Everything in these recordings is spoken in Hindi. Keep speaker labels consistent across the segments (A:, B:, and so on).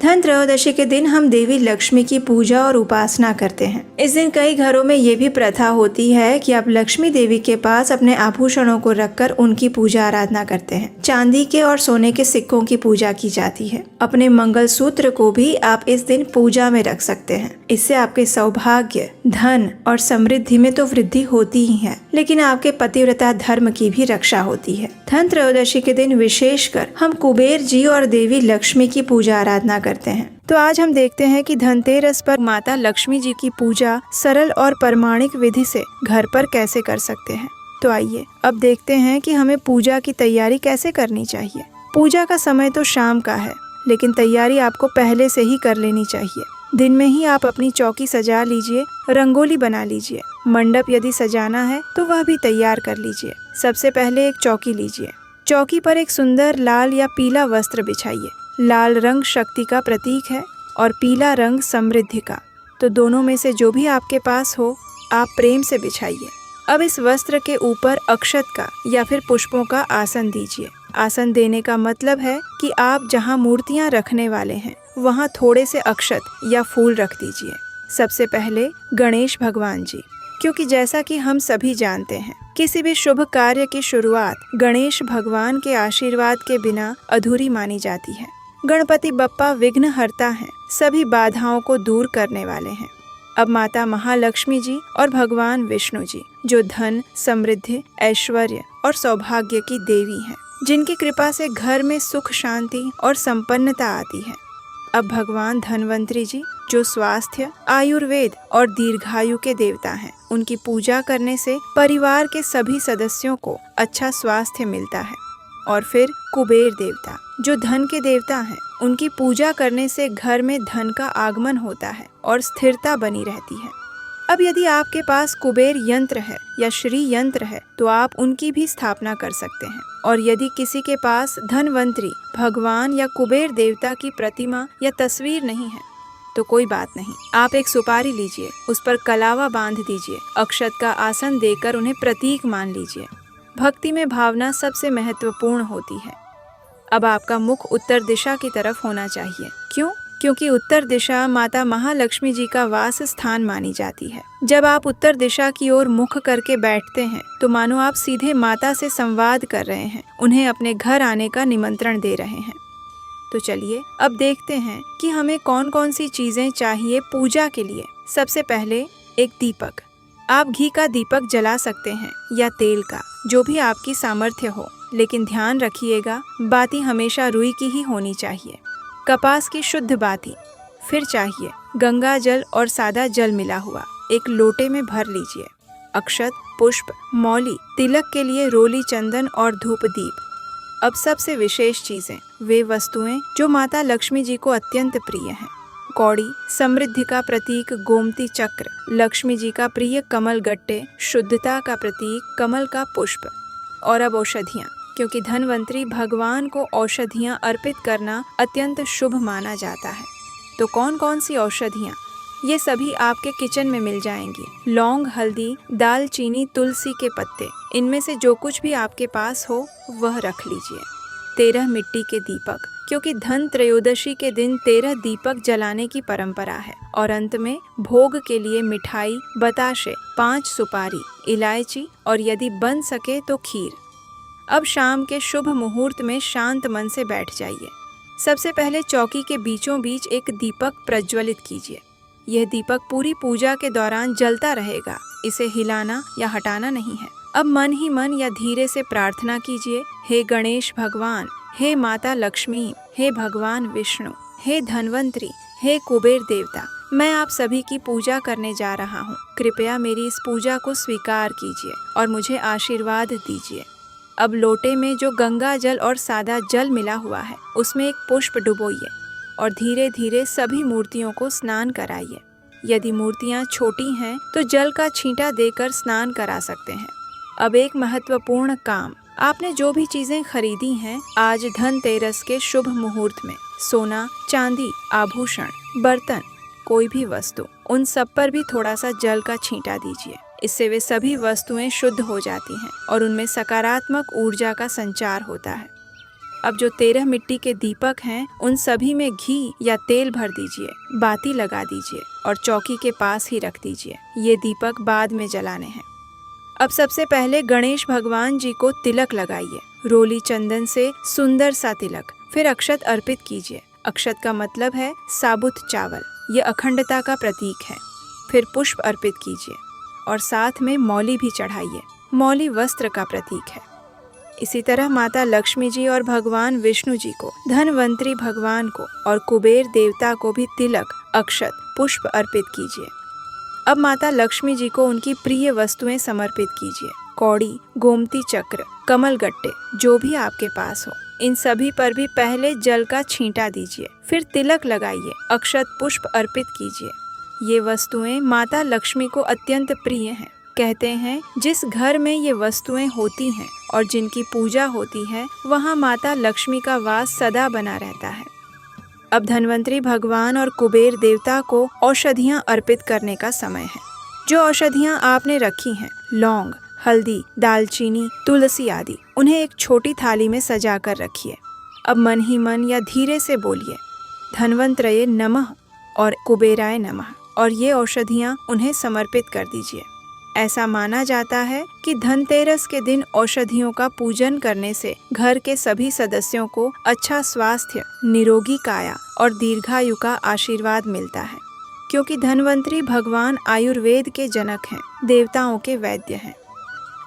A: धन त्रयोदशी के दिन हम देवी लक्ष्मी की पूजा और उपासना करते हैं। इस दिन कई घरों में ये भी प्रथा होती है कि आप लक्ष्मी देवी के पास अपने आभूषणों को रखकर उनकी पूजा आराधना करते हैं। चांदी के और सोने के सिक्कों की पूजा की जाती है। अपने मंगलसूत्र को भी आप इस दिन पूजा में रख सकते हैं। इससे आपके सौभाग्य, धन और समृद्धि में तो वृद्धि होती ही है, लेकिन आपके पतिव्रता धर्म की भी रक्षा होती है। धन त्रयोदशी के दिन विशेषकर हम कुबेर जी और देवी लक्ष्मी की पूजा आराधना करते हैं। तो आज हम देखते हैं कि धनतेरस पर माता लक्ष्मी जी की पूजा सरल और प्रमाणिक विधि से घर पर कैसे कर सकते हैं। तो आइए अब देखते हैं कि हमें पूजा की तैयारी कैसे करनी चाहिए। पूजा का समय तो शाम का है, लेकिन तैयारी आपको पहले से ही कर लेनी चाहिए। दिन में ही आप अपनी चौकी सजा लीजिए, रंगोली बना लीजिए। मंडप यदि सजाना है तो वह भी तैयार कर लीजिए। सबसे पहले एक चौकी लीजिए। चौकी पर एक सुंदर लाल या पीला वस्त्र बिछाइए। लाल रंग शक्ति का प्रतीक है और पीला रंग समृद्धि का, तो दोनों में से जो भी आपके पास हो आप प्रेम से बिछाइए। अब इस वस्त्र के ऊपर अक्षत का या फिर पुष्पों का आसन दीजिए। आसन देने का मतलब है कि आप जहां मूर्तियां रखने वाले हैं वहां थोड़े से अक्षत या फूल रख दीजिए। सबसे पहले गणेश भगवान जी, क्योंकि जैसा कि हम सभी जानते हैं किसी भी शुभ कार्य की शुरुआत गणेश भगवान के आशीर्वाद के बिना अधूरी मानी जाती है। गणपति बप्पा विघ्नहर्ता हैं, सभी बाधाओं को दूर करने वाले हैं। अब माता महालक्ष्मी जी और भगवान विष्णु जी, जो धन, समृद्धि, ऐश्वर्य और सौभाग्य की देवी हैं, जिनकी कृपा से घर में सुख, शांति और संपन्नता आती है। अब भगवान धनवंतरी जी, जो स्वास्थ्य, आयुर्वेद और दीर्घायु के देवता हैं, उनकी पूजा करने से परिवार के सभी सदस्यों को अच्छा स्वास्थ्य मिलता है। और फिर कुबेर देवता, जो धन के देवता हैं, उनकी पूजा करने से घर में धन का आगमन होता है और स्थिरता बनी रहती है। अब यदि आपके पास कुबेर यंत्र है या श्री यंत्र है तो आप उनकी भी स्थापना कर सकते हैं। और यदि किसी के पास धनवंतरी, भगवान या कुबेर देवता की प्रतिमा या तस्वीर नहीं है तो कोई बात नहीं, आप एक सुपारी लीजिए, उस पर कलावा बांध दीजिए, अक्षत का आसन देकर उन्हें प्रतीक मान लीजिए। भक्ति में भावना सबसे महत्वपूर्ण होती है। अब आपका मुख उत्तर दिशा की तरफ होना चाहिए। क्यों? क्योंकि उत्तर दिशा माता महालक्ष्मी जी का वास स्थान मानी जाती है। जब आप उत्तर दिशा की ओर मुख करके बैठते हैं तो मानो आप सीधे माता से संवाद कर रहे हैं, उन्हें अपने घर आने का निमंत्रण दे रहे हैं। तो चलिए अब देखते हैं कि हमें कौन कौन सी चीजें चाहिए पूजा के लिए। सबसे पहले एक दीपक। आप घी का दीपक जला सकते हैं या तेल का, जो भी आपकी सामर्थ्य हो, लेकिन ध्यान रखिएगा बाती हमेशा रुई की ही होनी चाहिए। कपास की शुद्ध बाती। फिर चाहिए गंगा जल और सादा जल मिला हुआ, एक लोटे में भर लीजिए। अक्षत, पुष्प, मौली, तिलक के लिए रोली, चंदन और धूप दीप। अब सबसे विशेष चीजें, वे वस्तुएं जो माता लक्ष्मी जी को अत्यंत प्रिय हैं। कौड़ी, समृद्धि का प्रतीक गोमती चक्र, लक्ष्मी जी का प्रिय कमल गट्टे, शुद्धता का प्रतीक कमल का पुष्प। और अब औषधियाँ, क्योंकि धनवंतरी भगवान को औषधियाँ अर्पित करना अत्यंत शुभ माना जाता है। तो कौन कौन सी औषधियाँ? ये सभी आपके किचन में मिल जाएंगी। लौंग, हल्दी, दालचीनी, तुलसी के पत्ते, इनमें से जो कुछ भी आपके पास हो वह रख लीजिए। 13 मिट्टी के दीपक, क्योंकि धन त्रयोदशी के दिन 13 दीपक जलाने की परंपरा है। और अंत में भोग के लिए मिठाई, बताशे, 5 सुपारी, इलायची और यदि बन सके तो खीर। अब शाम के शुभ मुहूर्त में शांत मन से बैठ जाइए। सबसे पहले चौकी के बीचों बीच एक दीपक प्रज्वलित कीजिए। यह दीपक पूरी पूजा के दौरान जलता रहेगा, इसे हिलाना या हटाना नहीं है। अब मन ही मन या धीरे से प्रार्थना कीजिए, हे गणेश भगवान, हे माता लक्ष्मी, हे भगवान विष्णु, हे धनवंतरी, हे कुबेर देवता, मैं आप सभी की पूजा करने जा रहा हूँ। कृपया मेरी इस पूजा को स्वीकार कीजिए और मुझे आशीर्वाद दीजिए। अब लोटे में जो गंगा जल और सादा जल मिला हुआ है उसमें एक पुष्प डुबोइए और धीरे धीरे सभी मूर्तियों को स्नान कराइए। यदि मूर्तियाँ छोटी हैं तो जल का छींटा देकर स्नान करा सकते हैं। अब एक महत्वपूर्ण काम, आपने जो भी चीजें खरीदी हैं आज धनतेरस के शुभ मुहूर्त में, सोना, चांदी, आभूषण, बर्तन, कोई भी वस्तु, उन सब पर भी थोड़ा सा जल का छींटा दीजिए। इससे वे सभी वस्तुएं शुद्ध हो जाती हैं और उनमें सकारात्मक ऊर्जा का संचार होता है। अब जो 13 मिट्टी के दीपक हैं, उन सभी में घी या तेल भर दीजिए, बाती लगा दीजिए और चौकी के पास ही रख दीजिए। ये दीपक बाद में जलाने हैं। अब सबसे पहले गणेश भगवान जी को तिलक लगाइए, रोली चंदन से सुंदर सा तिलक। फिर अक्षत अर्पित कीजिए। अक्षत का मतलब है साबुत चावल, ये अखंडता का प्रतीक है। फिर पुष्प अर्पित कीजिए और साथ में मौली भी चढ़ाइए। मौली वस्त्र का प्रतीक है। इसी तरह माता लक्ष्मी जी और भगवान विष्णु जी को, धनवंतरी भगवान को और कुबेर देवता को भी तिलक, अक्षत, पुष्प अर्पित कीजिए। अब माता लक्ष्मी जी को उनकी प्रिय वस्तुएं समर्पित कीजिए। कौड़ी, गोमती चक्र, कमल गट्टे, जो भी आपके पास हो, इन सभी पर भी पहले जल का छींटा दीजिए। फिर तिलक लगाइए, अक्षत पुष्प अर्पित कीजिए। ये वस्तुएं माता लक्ष्मी को अत्यंत प्रिय हैं। कहते हैं जिस घर में ये वस्तुएं होती हैं और जिनकी पूजा होती है, वहाँ माता लक्ष्मी का वास सदा बना रहता है। अब धनवंतरी भगवान और कुबेर देवता को औषधियाँ अर्पित करने का समय है। जो औषधियाँ आपने रखी हैं, लौंग, हल्दी, दालचीनी, तुलसी आदि, उन्हें एक छोटी थाली में सजा कर रखिए। अब मन ही मन या धीरे से बोलिए, धन्वंतरये नमः और कुबेराय नमः, और ये औषधियाँ उन्हें समर्पित कर दीजिए। ऐसा माना जाता है कि धनतेरस के दिन औषधियों का पूजन करने से घर के सभी सदस्यों को अच्छा स्वास्थ्य, निरोगी काया और दीर्घायु का आशीर्वाद मिलता है, क्योंकि धन्वंतरी भगवान आयुर्वेद के जनक हैं, देवताओं के वैद्य हैं।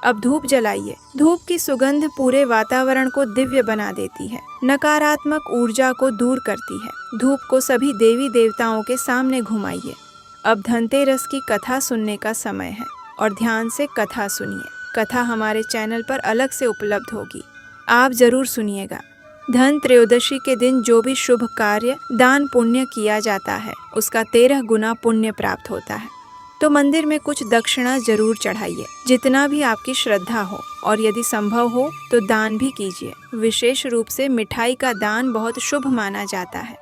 A: अब धूप जलाइए। धूप की सुगंध पूरे वातावरण को दिव्य बना देती है, नकारात्मक ऊर्जा को दूर करती है। धूप को सभी देवी देवताओं के सामने घुमाइए। अब धनतेरस की कथा सुनने का समय है और ध्यान से कथा सुनिए। कथा हमारे चैनल पर अलग से उपलब्ध होगी, आप जरूर सुनिएगा। धन त्रयोदशी के दिन जो भी शुभ कार्य, दान, पुण्य किया जाता है, उसका 13 गुना पुण्य प्राप्त होता है। तो मंदिर में कुछ दक्षिणा जरूर चढ़ाइए, जितना भी आपकी श्रद्धा हो, और यदि संभव हो तो दान भी कीजिए। विशेष रूप से मिठाई का दान बहुत शुभ माना जाता है।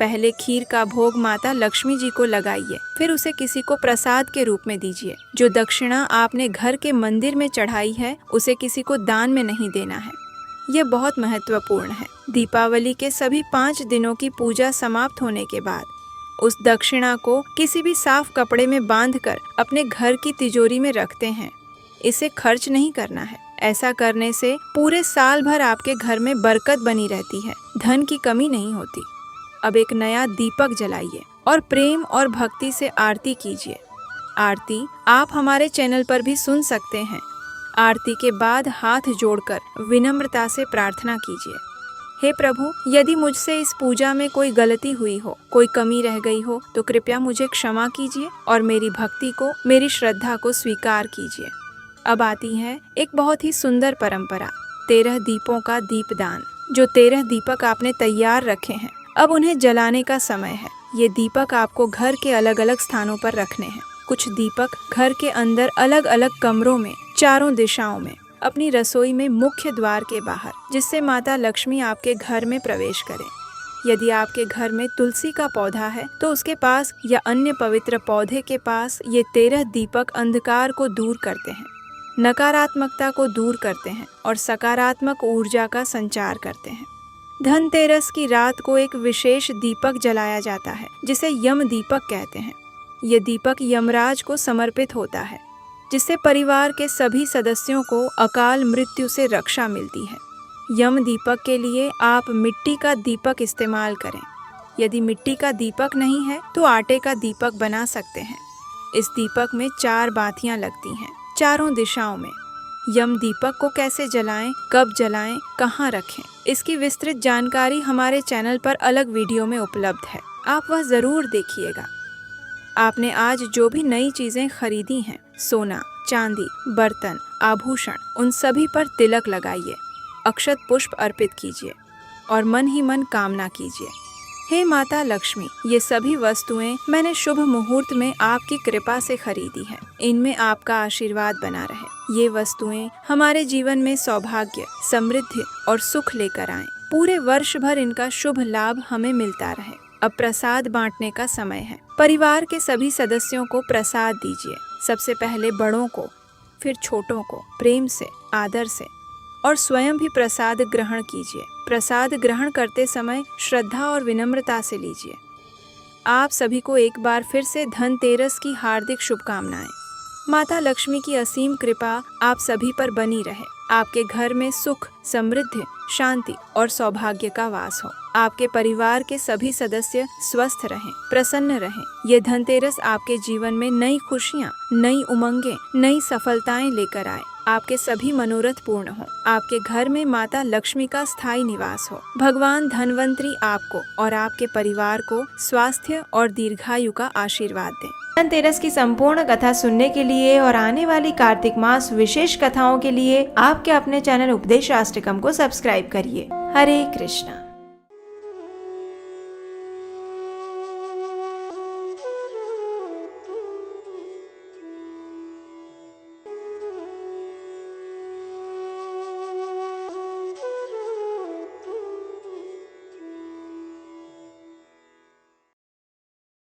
A: पहले खीर का भोग माता लक्ष्मी जी को लगाइए, फिर उसे किसी को प्रसाद के रूप में दीजिए। जो दक्षिणा आपने घर के मंदिर में चढ़ाई है, उसे किसी को दान में नहीं देना है। यह बहुत महत्वपूर्ण है। दीपावली के सभी 5 दिनों की पूजा समाप्त होने के बाद उस दक्षिणा को किसी भी साफ कपड़े में बांधकर अपने घर की तिजोरी में रखते हैं। इसे खर्च नहीं करना है। ऐसा करने से पूरे साल भर आपके घर में बरकत बनी रहती है, धन की कमी नहीं होती। अब एक नया दीपक जलाइए और प्रेम और भक्ति से आरती कीजिए। आरती आप हमारे चैनल पर भी सुन सकते हैं। आरती के बाद हाथ जोड़कर विनम्रता से प्रार्थना कीजिए, हे प्रभु, यदि मुझसे इस पूजा में कोई गलती हुई हो, कोई कमी रह गई हो, तो कृपया मुझे क्षमा कीजिए और मेरी भक्ति को, मेरी श्रद्धा को स्वीकार कीजिए। अब आती है एक बहुत ही सुंदर परंपरा, 13 दीपों का दीपदान। जो 13 दीपक आपने तैयार रखे हैं, अब उन्हें जलाने का समय है। ये दीपक आपको घर के अलग अलग स्थानों पर रखने हैं। कुछ दीपक घर के अंदर अलग अलग कमरों में, चारों दिशाओं में, अपनी रसोई में मुख्य द्वार के बाहर, जिससे माता लक्ष्मी आपके घर में प्रवेश करें। यदि आपके घर में तुलसी का पौधा है तो उसके पास या अन्य पवित्र पौधे के पास ये 13 दीपक अंधकार को दूर करते हैं, नकारात्मकता को दूर करते हैं और सकारात्मक ऊर्जा का संचार करते हैं। धनतेरस की रात को एक विशेष दीपक जलाया जाता है, जिसे यम दीपक कहते हैं। ये दीपक यमराज को समर्पित होता है, जिससे परिवार के सभी सदस्यों को अकाल मृत्यु से रक्षा मिलती है। यम दीपक के लिए आप मिट्टी का दीपक इस्तेमाल करें। यदि मिट्टी का दीपक नहीं है तो आटे का दीपक बना सकते हैं। इस दीपक में 4 बातियां लगती हैं, चारों दिशाओं में। यम दीपक को कैसे जलाएं, कब जलाएं, कहाँ रखें, इसकी विस्तृत जानकारी हमारे चैनल पर अलग वीडियो में उपलब्ध है, आप वह जरूर देखिएगा। आपने आज जो भी नई चीजें खरीदी हैं, सोना, चांदी, बर्तन, आभूषण, उन सभी पर तिलक लगाइए, अक्षत पुष्प अर्पित कीजिए और मन ही मन कामना कीजिए, हे माता लक्ष्मी, ये सभी वस्तुएं मैंने शुभ मुहूर्त में आपकी कृपा से खरीदी हैं। इनमें आपका आशीर्वाद बना रहे। ये वस्तुएं हमारे जीवन में सौभाग्य, समृद्धि और सुख लेकर आएं। पूरे वर्ष भर इनका शुभ लाभ हमें मिलता रहे। अब प्रसाद बांटने का समय है। परिवार के सभी सदस्यों को प्रसाद दीजिए। सबसे पहले बड़ों को, फिर छोटों को प्रेम से, आदर से, और स्वयं भी प्रसाद ग्रहण कीजिए। प्रसाद ग्रहण करते समय श्रद्धा और विनम्रता से लीजिए। आप सभी को एक बार फिर से धनतेरस की हार्दिक शुभकामनाएं। माता लक्ष्मी की असीम कृपा आप सभी पर बनी रहे। आपके घर में सुख, समृद्धि, शांति और सौभाग्य का वास हो। आपके परिवार के सभी सदस्य स्वस्थ रहें, प्रसन्न रहें। ये धनतेरस आपके जीवन में नई खुशियाँ, नई उमंगें, नई सफलताएं लेकर आए। आपके सभी मनोरथ पूर्ण हो। आपके घर में माता लक्ष्मी का स्थायी निवास हो। भगवान धनवंतरी आपको और आपके परिवार को स्वास्थ्य और दीर्घायु का आशीर्वाद दें। धनतेरस की संपूर्ण कथा सुनने के लिए और आने वाली कार्तिक मास विशेष कथाओं के लिए आपके अपने चैनल उपदेश अष्टकम को सब्सक्राइब करिए। हरे कृष्णा।